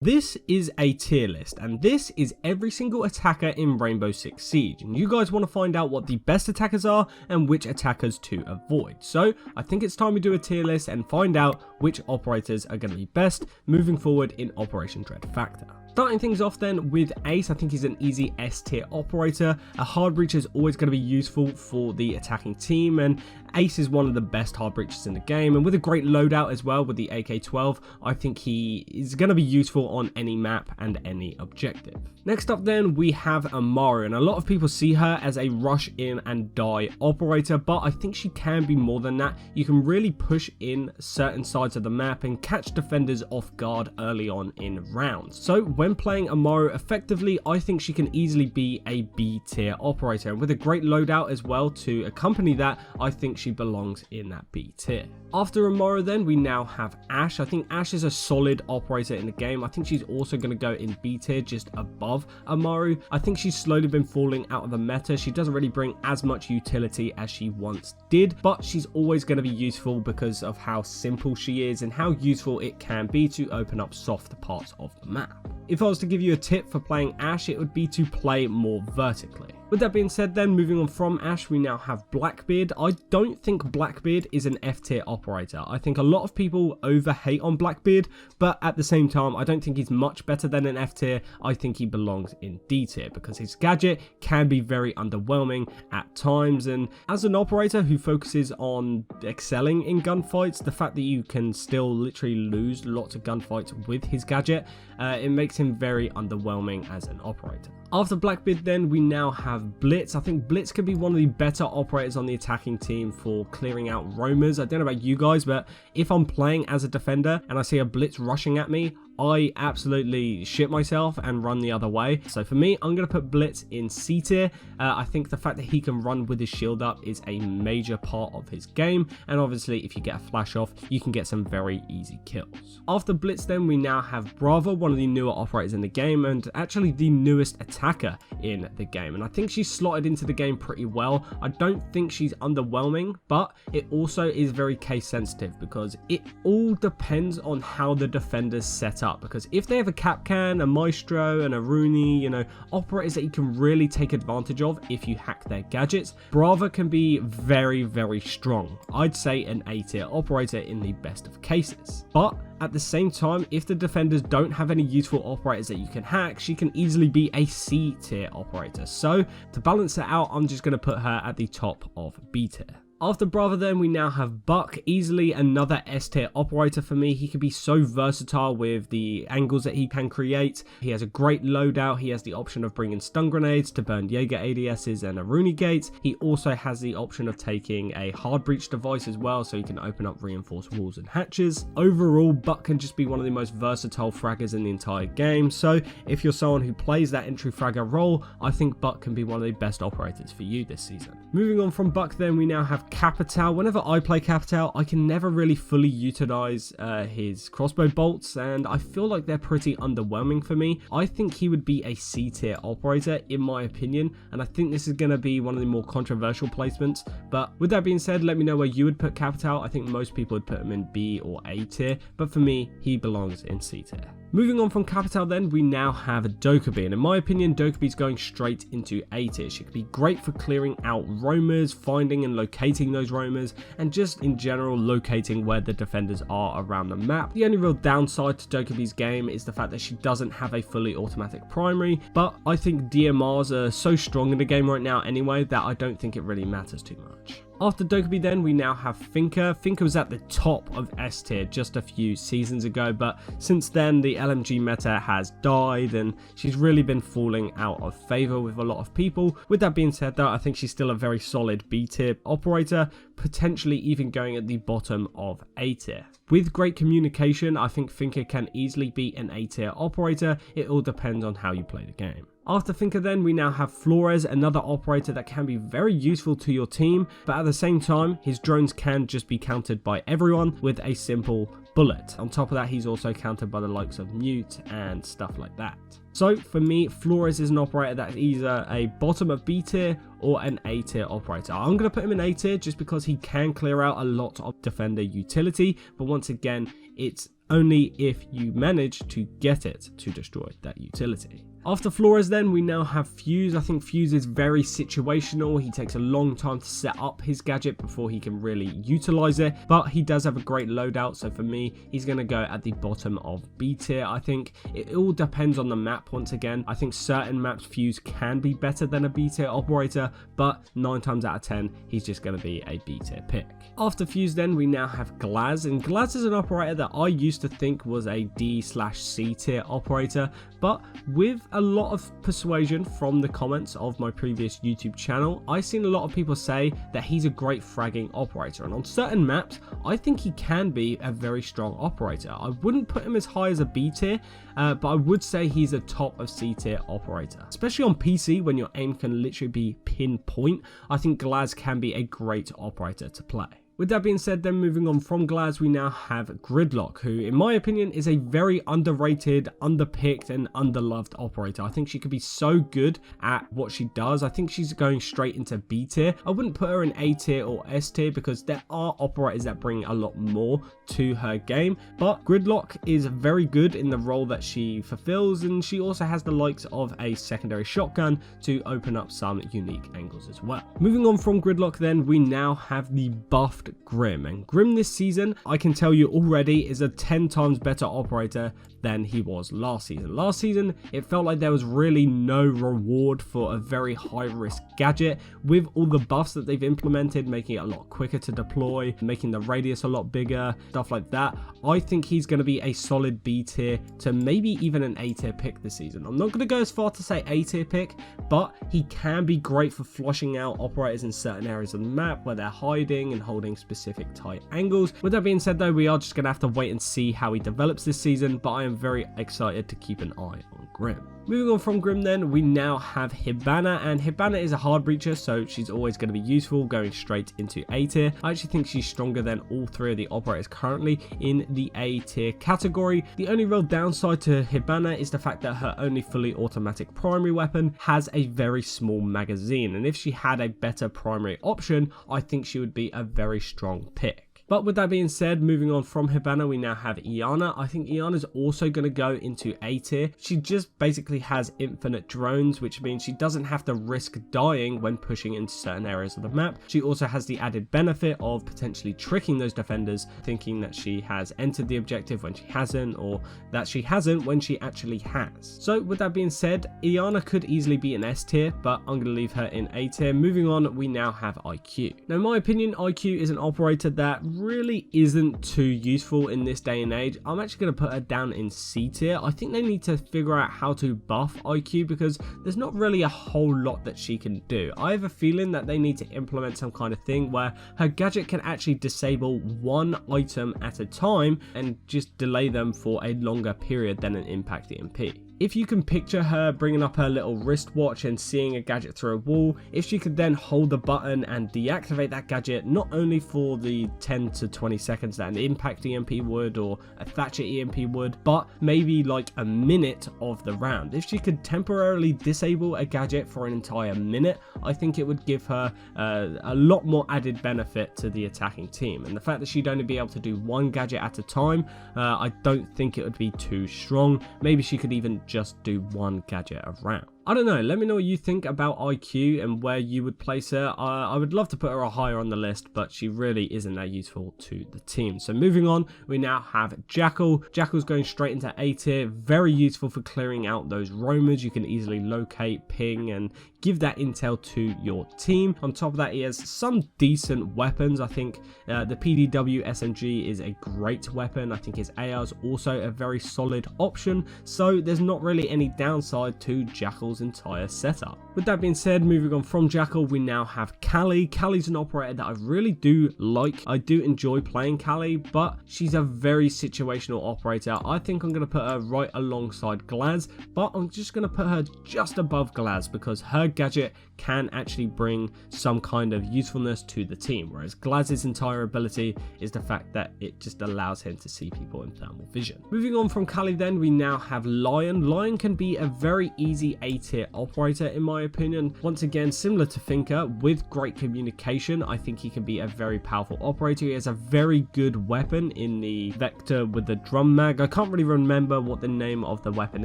This is a tier list, and this is every single attacker in Rainbow Six Siege, and you guys want to find out what the best attackers are and which attackers to avoid. So I think it's time we do a tier list and find out which operators are going to be best moving forward in Operation Dread Factor. Starting things off then with Ace, I think he's an easy S tier operator. A hard breach is always going to be useful for the attacking team, and Ace is one of the best hard breaches in the game, and with a great loadout as well with the AK-12, I think he is going to be useful on any map and any objective. Next up then we have Amaru, and a lot of people see her as a rush in and die operator, but I think she can be more than that. You can really push in certain sides of the map and catch defenders off guard early on in rounds. So when playing Amaru effectively, I think she can easily be a B tier operator, and with a great loadout as well to accompany that, I think she belongs in that B tier. After Amaru then we now have Ash. I think Ash is a solid operator in the game. I think she's also going to go in B tier just above Amaru. I think she's slowly been falling out of the meta. She doesn't really bring as much utility as she once did, but she's always going to be useful because of how simple she is and how useful it can be to open up soft parts of the map. If I was to give you a tip for playing Ash, it would be to play more vertically. With that being said then, moving on from Ash, we now have Blackbeard. I don't think Blackbeard is an F tier operator. I think a lot of people over-hate on Blackbeard, but at the same time, I don't think he's much better than an F tier. I think he belongs in D tier because his gadget can be very underwhelming at times, and as an operator who focuses on excelling in gunfights, the fact that you can still literally lose lots of gunfights with his gadget, it makes him very underwhelming as an operator. After Blackbeard then, we now have Blitz. I think Blitz could be one of the better operators on the attacking team for clearing out roamers. I don't know about you guys, but if I'm playing as a defender and I see a Blitz rushing at me, I absolutely shit myself and run the other way. So for me, I'm going to put Blitz in C tier. I think the fact that he can run with his shield up is a major part of his game, and obviously if you get a flash off, you can get some very easy kills. After Blitz then, we now have Brava, one of the newer operators in the game and actually the newest attacker in the game, and I think she's slotted into the game pretty well. I don't think she's underwhelming, but it also is very case sensitive because it all depends on how the defenders set up. Because if they have a Capcan, a Maestro, and a Rooney, you know, operators that you can really take advantage of if you hack their gadgets, Brava can be very, very strong. I'd say an A tier operator in the best of cases. But at the same time, if the defenders don't have any useful operators that you can hack, she can easily be a C tier operator. So to balance it out, I'm just going to put her at the top of B tier. After Brava then, we now have Buck, easily another S tier operator for me. He can be so versatile with the angles that he can create. He has a great loadout. He has the option of bringing stun grenades to burn Jaeger ADSs and a Rooney gates. He also has the option of taking a hard breach device as well, so he can open up reinforced walls and hatches. Overall, Buck can just be one of the most versatile fraggers in the entire game. So if you're someone who plays that entry fragger role, I think Buck can be one of the best operators for you this season. Moving on from Buck then, we now have Capitao. Whenever I play Capitao, I can never really fully utilize his crossbow bolts, and I feel like they're pretty underwhelming for me. I think he would be a C tier operator in my opinion, and I think this is going to be one of the more controversial placements. But with that being said, let me know where you would put Capitao. I think most people would put him in B or A tier, but for me, he belongs in C tier. Moving on from Capitao then, we now have Dokkaebi, and in my opinion, Dokkaebi's going straight into A tier. She could be great for clearing out roamers, finding and locating those roamers, and just in general locating where the defenders are around the map. The only real downside to Dokkaebi's game is the fact that she doesn't have a fully automatic primary, but I think DMRs are so strong in the game right now anyway that I don't think it really matters too much. After Dokkaebi then, we now have Finka. Finka was at the top of S tier just a few seasons ago, but since then the LMG meta has died and she's really been falling out of favour with a lot of people. With that being said though, I think she's still a very solid B tier operator, potentially even going at the bottom of A tier. With great communication, I think Finka can easily be an A tier operator. It all depends on how you play the game. After Finka then, we now have Flores, another operator that can be very useful to your team, but at the same time, his drones can just be countered by everyone with a simple bullet. On top of that, he's also countered by the likes of Mute and stuff like that. So for me, Flores is an operator that is either a bottom of B tier or an A tier operator. I'm going to put him in A tier just because he can clear out a lot of defender utility, but once again, it's only if you manage to get it to destroy that utility. After Flores then, we now have Fuze. I think Fuze is very situational. He takes a long time to set up his gadget before he can really utilize it, but he does have a great loadout, so for me, he's going to go at the bottom of B tier. I think it all depends on the map once again. I think certain maps Fuze can be better than a B tier operator, but 9 times out of 10, he's just going to be a B tier pick. After Fuze then, we now have Glaz, and Glaz is an operator that I used to think was a D/C tier operator, but with a lot of persuasion from the comments of my previous YouTube channel, I've seen a lot of people say that he's a great fragging operator, and on certain maps, I think he can be a very strong operator. I wouldn't put him as high as a B tier, but I would say he's a top of C tier operator. Especially on PC, when your aim can literally be pinpoint, I think Glaz can be a great operator to play. With that being said, then moving on from Glaz, we now have Gridlock, who in my opinion is a very underrated, underpicked and underloved operator. I think she could be so good at what she does. I think she's going straight into B tier. I wouldn't put her in A tier or S tier because there are operators that bring a lot more to her game, but Gridlock is very good in the role that she fulfills, and she also has the likes of a secondary shotgun to open up some unique angles as well. Moving on from Gridlock then, we now have the buffed Grim, and Grim this season, I can tell you already, is a 10 times better operator than he was last season. Last season, it felt like there was really no reward for a very high risk gadget. With all the buffs that they've implemented, making it a lot quicker to deploy, making the radius a lot bigger, stuff like that, I think he's going to be a solid B tier to maybe even an A tier pick this season. I'm not going to go as far to say A tier pick, but he can be great for flushing out operators in certain areas of the map where they're hiding and holding specific tight angles. With that being said though, we are just going to have to wait and see how he develops this season, but I am very excited to keep an eye on Grim. Moving on from Grim then, we now have Hibana, and Hibana is a hard breacher, so she's always going to be useful going straight into A tier. I actually think she's stronger than all 3 of the operators currently in the A tier category. The only real downside to Hibana is the fact that her only fully automatic primary weapon has a very small magazine, and if she had a better primary option, I think she would be a very strong pick. But with that being said, moving on from Hibana, we now have Iana. I think Iana's also going to go into A tier. She just basically has infinite drones, which means she doesn't have to risk dying when pushing into certain areas of the map. She also has the added benefit of potentially tricking those defenders, thinking that she has entered the objective when she hasn't, or that she hasn't when she actually has. So with that being said, Iana could easily be an S tier, but I'm going to leave her in A tier. Moving on, we now have IQ. Now, in my opinion, IQ is an operator that really isn't too useful in this day and age. I'm actually going to put her down in C tier. I think they need to figure out how to buff IQ because there's not really a whole lot that she can do. I have a feeling that they need to implement some kind of thing where her gadget can actually disable one item at a time and just delay them for a longer period than an impact EMP. If you can picture her bringing up her little wristwatch and seeing a gadget through a wall, if she could then hold the button and deactivate that gadget, not only for the 10 to 20 seconds that an impact EMP would or a Thatcher EMP would, but maybe like a minute of the round. If she could temporarily disable a gadget for an entire minute, I think it would give her a lot more added benefit to the attacking team. And the fact that she'd only be able to do one gadget at a time, I don't think it would be too strong. Maybe she could even just do one gadget a round. I don't know, let me know what you think about IQ and where you would place her. I would love to put her higher on the list, but she really isn't that useful to the team. So moving on, we now have Jackal. Jackal's going straight into A tier, very useful for clearing out those roamers. You can easily locate, ping, and give that intel to your team. On top of that, he has some decent weapons. I think the PDW SMG is a great weapon. I think his AR is also a very solid option. So there's not really any downside to Jackal's Jackal's entire setup. With that being said, moving on from Jackal, we now have Callie. Callie's an operator that I really do like. I do enjoy playing Callie, but she's a very situational operator. I think I'm going to put her right alongside Glaz, but I'm just going to put her just above Glaz because her gadget can actually bring some kind of usefulness to the team, whereas Glaz's entire ability is the fact that it just allows him to see people in thermal vision. Moving on from Callie then, we now have Lion. Lion can be a very easy A tier operator in my opinion. Once again, similar to Finka, with great communication, I think he can be a very powerful operator. He has a very good weapon in the Vector with the drum mag. I can't really remember what the name of the weapon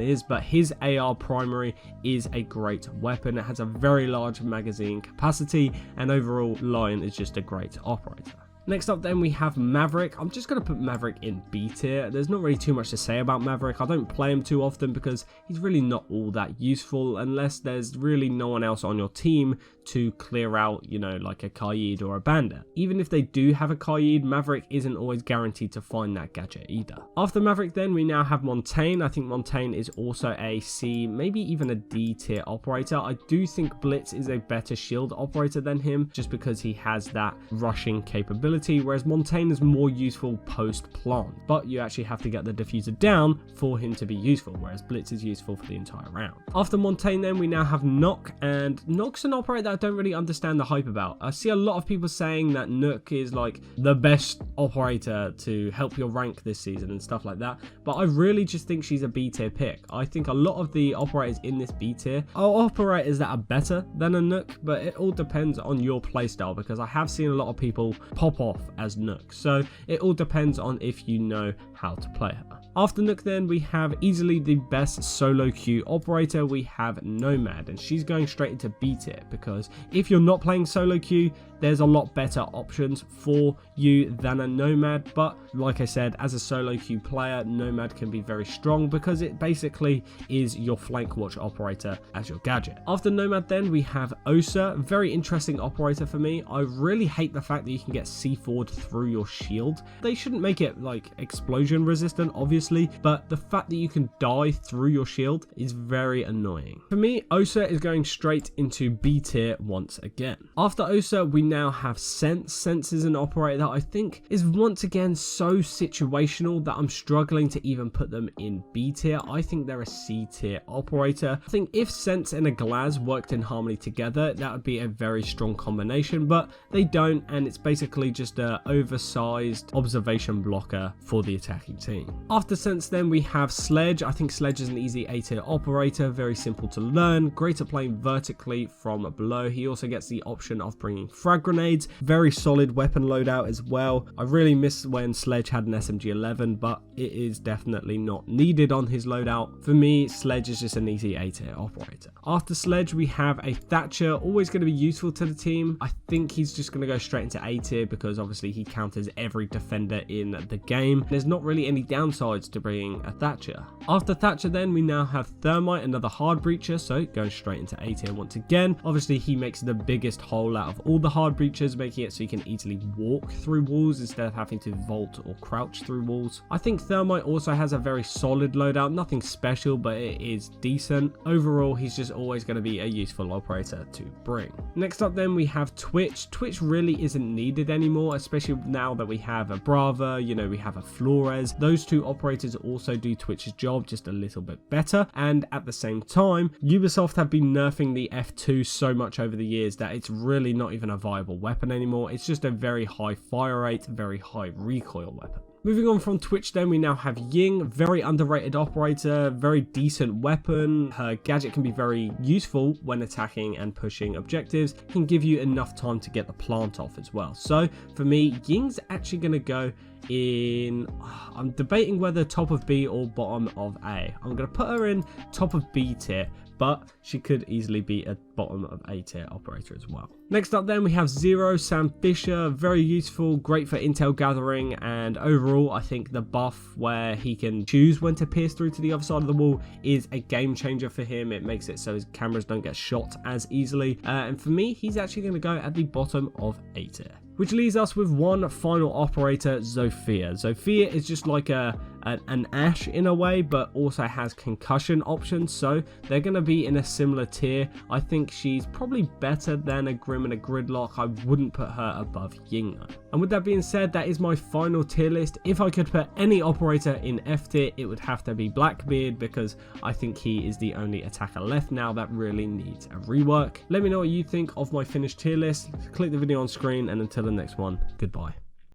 is, but his AR primary is a great weapon. It has a very large magazine capacity, and overall Lion is just a great operator. Next up then we have Maverick. I'm just going to put Maverick in B tier. There's not really too much to say about Maverick. I don't play him too often because he's really not all that useful unless there's really no one else on your team to clear out, you know, like a Kaid or a Bandit. Even if they do have a Kaid, Maverick isn't always guaranteed to find that gadget either. After Maverick then we now have Montagne. I think Montagne is also a C, maybe even a D tier operator. I do think Blitz is a better shield operator than him just because he has that rushing capability, whereas Montagne is more useful post plant, but you actually have to get the diffuser down for him to be useful, whereas Blitz is useful for the entire round. After Montagne then we now have Nokk, and Nokk's an operator I don't really understand the hype about. I see a lot of people saying that Nokk is like the best operator to help your rank this season and stuff like that, but I really just think she's a B tier pick. I think a lot of the operators in this B tier are operators that are better than a Nokk, but it all depends on your playstyle because I have seen a lot of people pop off as Nokk, so it all depends on if you know how to play her. After Nokk then we have easily the best solo queue operator. We have Nomad, and she's going straight into B tier because if you're not playing solo queue, there's a lot better options for you than a Nomad, but like I said, as a solo queue player, Nomad can be very strong because it basically is your flank watch operator as your gadget. After Nomad then we have Osa, very interesting operator for me. I really hate the fact that you can get C4'd through your shield. They shouldn't make it like explosion resistant obviously, but the fact that you can die through your shield is very annoying. For me, Osa is going straight into B tier once again. After Osa we now have Sens. Sens is an operator that I think is once again so situational that I'm struggling to even put them in B tier. I think they're a C tier operator. I think if Sens and a Glaz worked in harmony together, that would be a very strong combination, but they don't, and it's basically just an oversized observation blocker for the attacking team. After Sens then we have Sledge. I think Sledge is an easy A tier operator, very simple to learn, great at playing vertically from below. He also gets the option of bringing frag grenades, very solid weapon loadout as well. I really miss when Sledge had an SMG-11, but it is definitely not needed on his loadout. For me, Sledge is just an easy A tier operator. After Sledge we have a Thatcher, always going to be useful to the team. I think he's just going to go straight into A tier because obviously he counters every defender in the game. There's not really any downsides to bringing a Thatcher. After Thatcher then we now have Thermite, another hard breacher, so going straight into A tier once again. Obviously he makes the biggest hole out of all the hard breachers, making it so you can easily walk through walls instead of having to vault or crouch through walls. I think Thermite also has a very solid loadout, nothing special, but it is decent. Overall, he's just always going to be a useful operator to bring. Next up then we have Twitch. Twitch really isn't needed anymore, especially now that we have a Brava, you know, we have a Flores. Those two operators also do Twitch's job just a little bit better, and at the same time, Ubisoft have been nerfing the F2 so much over the years that it's really not even a viable weapon anymore. It's just a very high fire rate, very high recoil weapon. Moving on from Twitch then we now have Ying, very underrated operator, very decent weapon. Her gadget can be very useful when attacking and pushing objectives, can give you enough time to get the plant off as well. So for me, Ying's actually going to go in, I'm debating whether top of B or bottom of A. I'm going to put her in top of B tier, but she could easily be a bottom of A tier operator as well. Next up then we have Zero, Sam Fisher, very useful, great for intel gathering, and overall I think the buff where he can choose when to pierce through to the other side of the wall is a game changer for him. It makes it so his cameras don't get shot as easily, and for me he's actually going to go at the bottom of A tier. Which leaves us with one final operator, Zofia. Zofia is just like a an Ashe in a way, but also has concussion options, so they're going to be in a similar tier. I think she's probably better than a Grim and a Gridlock. I wouldn't put her above Ying though. And with that being said, that is my final tier list. If I could put any operator in F tier, it would have to be Blackbeard, because I think he is the only attacker left now that really needs a rework. Let me know what you think of my finished tier list. Click the video on screen, and until the next one, goodbye.